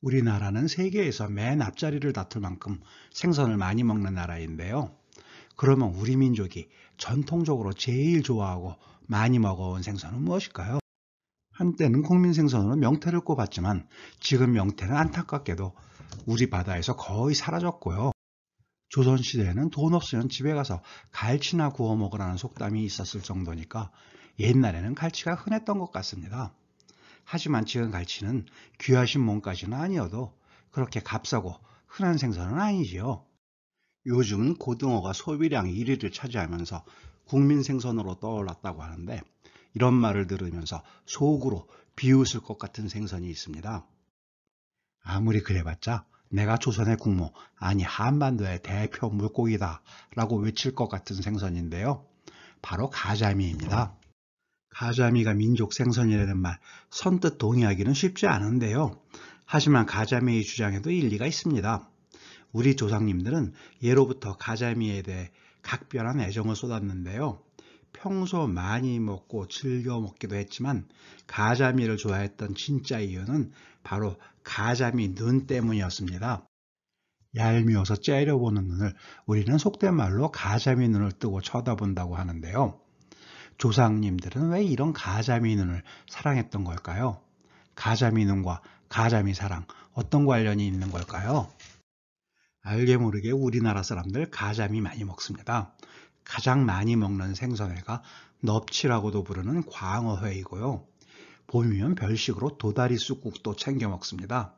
우리나라는 세계에서 맨 앞자리를 다툴 만큼 생선을 많이 먹는 나라인데요. 그러면 우리 민족이 전통적으로 제일 좋아하고 많이 먹어온 생선은 무엇일까요? 한때는 국민 생선으로 명태를 꼽았지만 지금 명태는 안타깝게도 우리 바다에서 거의 사라졌고요. 조선시대에는 돈 없으면 집에 가서 갈치나 구워 먹으라는 속담이 있었을 정도니까 옛날에는 갈치가 흔했던 것 같습니다. 하지만 지금 갈치는 귀하신 몸까지는 아니어도 그렇게 값싸고 흔한 생선은 아니지요. 요즘은 고등어가 소비량 1위를 차지하면서 국민 생선으로 떠올랐다고 하는데 이런 말을 들으면서 속으로 비웃을 것 같은 생선이 있습니다. 아무리 그래봤자 내가 조선의 국모, 아니 한반도의 대표 물고기다 라고 외칠 것 같은 생선인데요. 바로 가자미입니다. 가자미가 민족 생선이라는 말 선뜻 동의하기는 쉽지 않은데요. 하지만 가자미의 주장에도 일리가 있습니다. 우리 조상님들은 예로부터 가자미에 대해 각별한 애정을 쏟았는데요. 평소 많이 먹고 즐겨 먹기도 했지만 가자미를 좋아했던 진짜 이유는 바로 가자미 눈 때문이었습니다. 얄미워서 째려보는 눈을 우리는 속된 말로 가자미 눈을 뜨고 쳐다본다고 하는데요. 조상님들은 왜 이런 가자미 눈을 사랑했던 걸까요? 가자미 눈과 가자미 사랑, 어떤 관련이 있는 걸까요? 알게 모르게 우리나라 사람들 가자미 많이 먹습니다. 가장 많이 먹는 생선회가 넙치라고도 부르는 광어회이고요. 봄이면 별식으로 도다리 쑥국도 챙겨 먹습니다.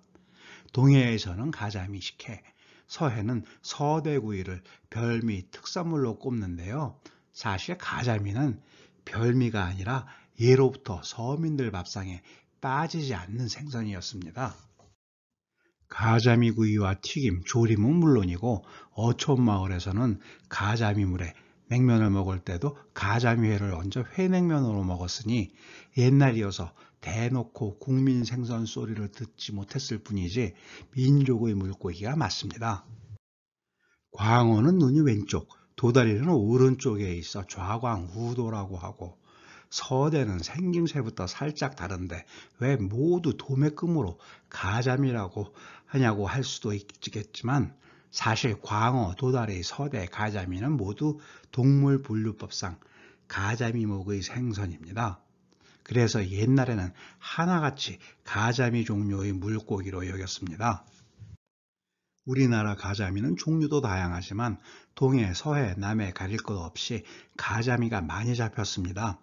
동해에서는 가자미 식혜, 서해는 서대구이를 별미 특산물로 꼽는데요. 사실 가자미는 별미가 아니라 예로부터 서민들 밥상에 빠지지 않는 생선이었습니다. 가자미구이와 튀김, 조림은 물론이고 어촌마을에서는 가자미물에 냉면을 먹을 때도 가자미회를 얹어 회냉면으로 먹었으니 옛날이어서 대놓고 국민 생선 소리를 듣지 못했을 뿐이지 민족의 물고기가 맞습니다. 광어는 눈이 왼쪽, 도다리는 오른쪽에 있어 좌광우도라고 하고 서대는 생김새부터 살짝 다른데 왜 모두 도매금으로 가자미라고 하냐고 할 수도 있겠지만 사실 광어, 도다리, 서대, 가자미는 모두 동물분류법상 가자미목의 생선입니다. 그래서 옛날에는 하나같이 가자미 종류의 물고기로 여겼습니다. 우리나라 가자미는 종류도 다양하지만 동해, 서해, 남해 가릴 것 없이 가자미가 많이 잡혔습니다.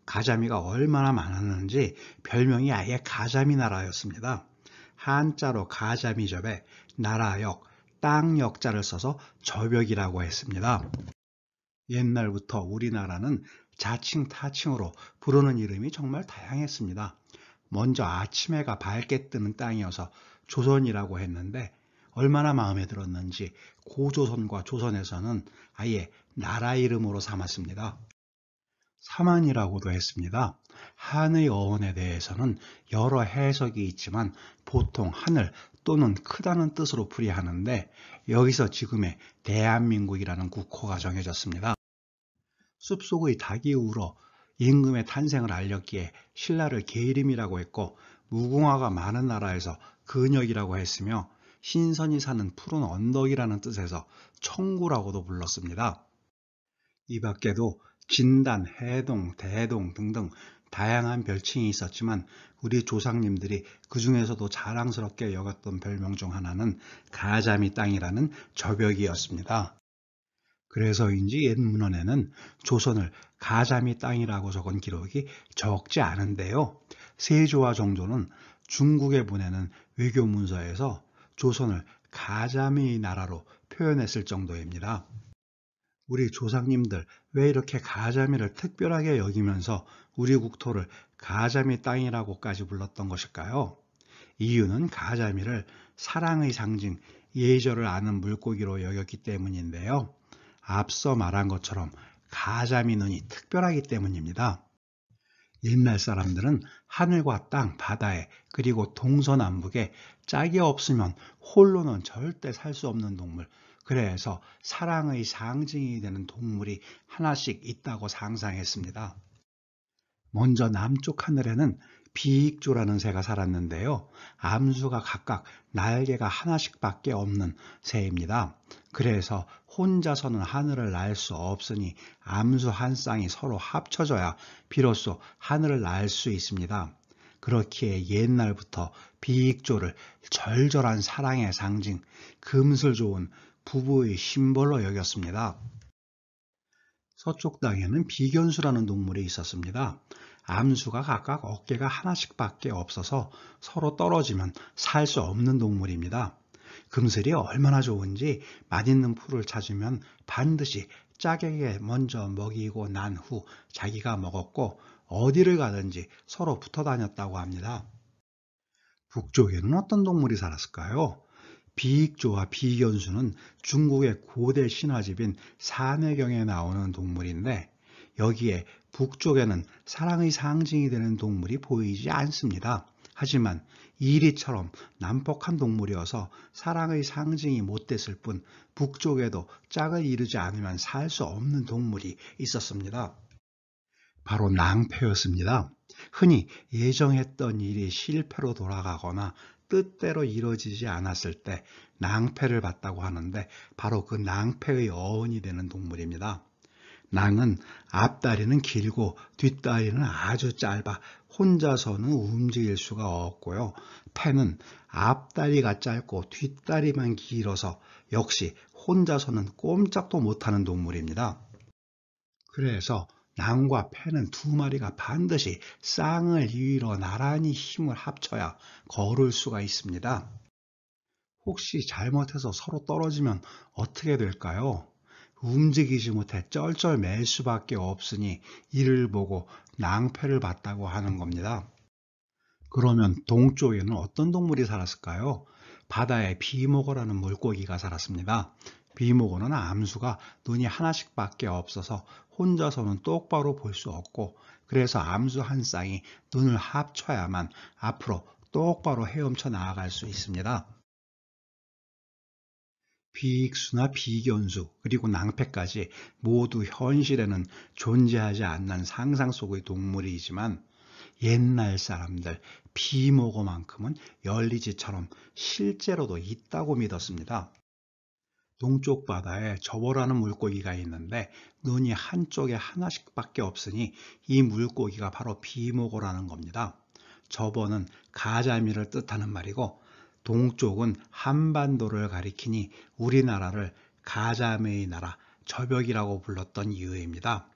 가자미가 얼마나 많았는지 별명이 아예 가자미 나라였습니다. 한자로 가자미접에 나라역, 땅역자를 써서 접역이라고 했습니다. 옛날부터 우리나라는 자칭 타칭으로 부르는 이름이 정말 다양했습니다. 먼저 아침 해가 밝게 뜨는 땅이어서 조선이라고 했는데 얼마나 마음에 들었는지 고조선과 조선에서는 아예 나라 이름으로 삼았습니다. 사만이라고도 했습니다. 한의 어원에 대해서는 여러 해석이 있지만 보통 하늘 또는 크다는 뜻으로 풀이하는데 여기서 지금의 대한민국이라는 국호가 정해졌습니다. 숲속의 닭이 울어 임금의 탄생을 알렸기에 신라를 계림이라고 했고 무궁화가 많은 나라에서 근역이라고 했으며 신선이 사는 푸른 언덕이라는 뜻에서 청구라고도 불렀습니다. 이 밖에도 진단, 해동, 대동 등등 다양한 별칭이 있었지만 우리 조상님들이 그 중에서도 자랑스럽게 여겼던 별명 중 하나는 가자미 땅이라는 저벽이었습니다. 그래서인지 옛 문헌에는 조선을 가자미 땅이라고 적은 기록이 적지 않은데요. 세조와 정조는 중국에 보내는 외교 문서에서 조선을 가자미 나라로 표현했을 정도입니다. 우리 조상님들 왜 이렇게 가자미를 특별하게 여기면서 우리 국토를 가자미 땅이라고까지 불렀던 것일까요? 이유는 가자미를 사랑의 상징, 예절을 아는 물고기로 여겼기 때문인데요. 앞서 말한 것처럼 가자미 눈이 특별하기 때문입니다. 옛날 사람들은 하늘과 땅, 바다에 그리고 동서남북에 짝이 없으면 홀로는 절대 살 수 없는 동물, 그래서 사랑의 상징이 되는 동물이 하나씩 있다고 상상했습니다. 먼저 남쪽 하늘에는 비익조라는 새가 살았는데요. 암수가 각각 날개가 하나씩밖에 없는 새입니다. 그래서 혼자서는 하늘을 날 수 없으니 암수 한 쌍이 서로 합쳐져야 비로소 하늘을 날 수 있습니다. 그렇기에 옛날부터 비익조를 절절한 사랑의 상징, 금슬 좋은 부부의 심벌로 여겼습니다. 서쪽 땅에는 비견수라는 동물이 있었습니다. 암수가 각각 어깨가 하나씩밖에 없어서 서로 떨어지면 살 수 없는 동물입니다. 금슬이 얼마나 좋은지 맛있는 풀을 찾으면 반드시 짝에게 먼저 먹이고 난 후 자기가 먹었고 어디를 가든지 서로 붙어 다녔다고 합니다. 북쪽에는 어떤 동물이 살았을까요? 비익조와 비견수는 중국의 고대 신화집인 산해경에 나오는 동물인데 여기에 북쪽에는 사랑의 상징이 되는 동물이 보이지 않습니다. 하지만 이리처럼 난폭한 동물이어서 사랑의 상징이 못됐을 뿐 북쪽에도 짝을 이루지 않으면 살 수 없는 동물이 있었습니다. 바로 낭패였습니다. 흔히 예정했던 일이 실패로 돌아가거나 뜻대로 이루어지지 않았을 때 낭패를 봤다고 하는데 바로 그 낭패의 어원이 되는 동물입니다. 낭은 앞다리는 길고 뒷다리는 아주 짧아 혼자서는 움직일 수가 없고요. 패는 앞다리가 짧고 뒷다리만 길어서 역시 혼자서는 꼼짝도 못하는 동물입니다. 그래서 낭과 패는 두 마리가 반드시 쌍을 이위로 나란히 힘을 합쳐야 걸을 수가 있습니다. 혹시 잘못해서 서로 떨어지면 어떻게 될까요? 움직이지 못해 쩔쩔맬 수밖에 없으니 이를 보고 낭패를 봤다고 하는 겁니다. 그러면 동쪽에는 어떤 동물이 살았을까요? 바다에 비모거라는 물고기가 살았습니다. 비모거는 암수가 눈이 하나씩밖에 없어서 혼자서는 똑바로 볼 수 없고 그래서 암수 한 쌍이 눈을 합쳐야만 앞으로 똑바로 헤엄쳐 나아갈 수 있습니다. 비익수나 비견수 그리고 낭패까지 모두 현실에는 존재하지 않는 상상 속의 동물이지만 옛날 사람들 비모거만큼은 열리지처럼 실제로도 있다고 믿었습니다. 동쪽 바다에 저보라는 물고기가 있는데 눈이 한쪽에 하나씩밖에 없으니 이 물고기가 바로 비모거라는 겁니다. 저보는 가자미를 뜻하는 말이고 동쪽은 한반도를 가리키니 우리나라를 가자미의 나라 저벽이라고 불렀던 이유입니다.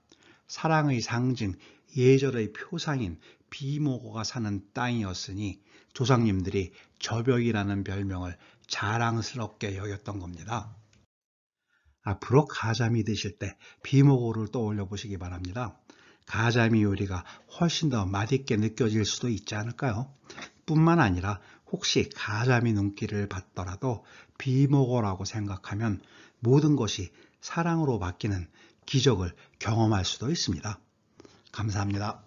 사랑의 상징, 예절의 표상인 비모거가 사는 땅이었으니 조상님들이 저벽이라는 별명을 자랑스럽게 여겼던 겁니다. 앞으로 가자미 드실 때 비모거를 떠올려 보시기 바랍니다. 가자미 요리가 훨씬 더 맛있게 느껴질 수도 있지 않을까요? 뿐만 아니라 혹시 가자미 눈길을 받더라도 비모거라고 생각하면 모든 것이 사랑으로 바뀌는 기적을 경험할 수도 있습니다. 감사합니다.